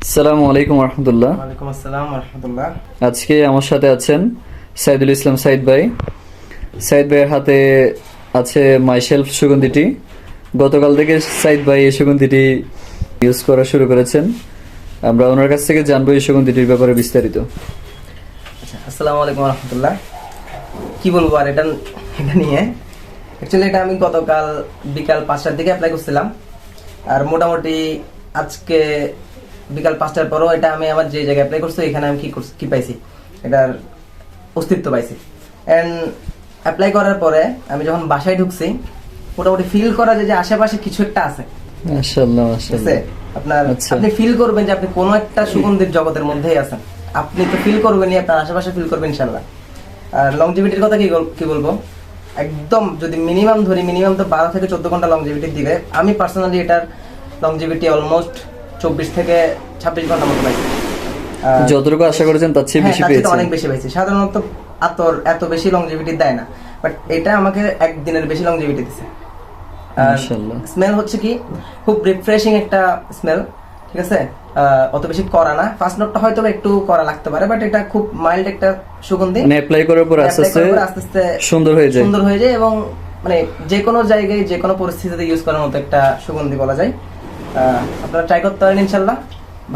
আসসালামু আলাইকুম রহমতুল্লাহ। ওয়ালাইকুম আসসালাম রহমতুল্লাহ। আজকে আমার সাথে আছেন সাইদুল ইসলাম সাইদ ভাই। সাইদ ভাইয়ের হাতে আছে মাইশেলফ সুগন্ধিটি। গতকাল থেকে সাইদ ভাই এই সুগন্ধিটি ইউজ করা শুরু করেছেন। আমরা ওনার কাছ থেকে জানবো এই সুগন্ধিটির ব্যাপারে বিস্তারিত। আচ্ছা, আসসালামু আলাইকুম রহমতুল্লাহ। কি বলবো আর এটা নিয়ে, অ্যাকচুয়ালি এটা আমি গতকাল বিকাল 5টার দিকে অ্যাপ্লাই করছিলাম, আর মোটামুটি আজকে বিকাল 5টার পরও এটা আমি আমার যে জায়গায় অ্যাপ্লাই করছি এখানে আমি কি পাইছি, এটার অস্তিত্ব পাইছি। অ্যান্ড অ্যাপ্লাই করার পরে আমি যখন বাসায় ঢুকছি, মোটামুটি ফিল করা যায় যে আশেপাশে কিছু একটা আছে। মাশাআল্লাহ ঠিক আছে? মাশাআল্লাহ। আপনার আচ্ছা। আপনি ফিল করবেন যে আপনি কোনো একটা সুগন্ধির জগতের মধ্যেই আছেন। আপনি তো ফিল করবেনই, আপনার আশেপাশে ফিল করবেন ইনশাআল্লাহ। আর লংজিভিটির কথা কি বলবো, একদম যদি মিনিমাম ধরি, মিনিমাম তো 12 থেকে 14 ঘন্টা লংজিভিটি দিবে। আমি পার্সোনালি এটার লংজিভিটি অলমোস্ট 24 থেকে 26 ঘন্টা মতো পাইছি। যতটুকু আশা করেছেন তার চেয়ে হ্যাঁ, বেশি তার চেয়ে তো পেয়েছেন। অনেক বেশি পাইছি। সাধারণত এত বেশি লংজিভিটি দেয় না, বাট এটা আমাকে একদিনের বেশি লংজিভিটি দিছে। মাশাআল্লাহ। স্মেল হচ্ছে কি খুব রিফ্রেশিং একটা স্মেল। ঠিক আছে, অত বেশি কড়া না। ফার্স্ট নোটটা হয়তো একটু কড়া লাগতে পারে, বাট এটা খুব মাইল্ড একটা সুগন্ধি। মানে অ্যাপ্লাই করার পর আস্তে আস্তে সুন্দর হয়ে যায় এবং মানে যে কোনো জায়গায় যে কোনো পরিস্থিতিতে ইউজ করার মতো একটা সুগন্ধি বলা যায়। আপনারা ট্রাই করতে পারেন, ইনশাআল্লাহ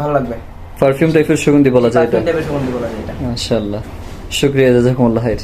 ভালো লাগবে। পারফিউম টাইপের সুগন্ধি বলা যায় এটা। টাইপের সুগন্ধি বলা যায় এটা। মাশাআল্লাহ, শুকরিয়া, জাযাকুমুল্লাহ খাইর।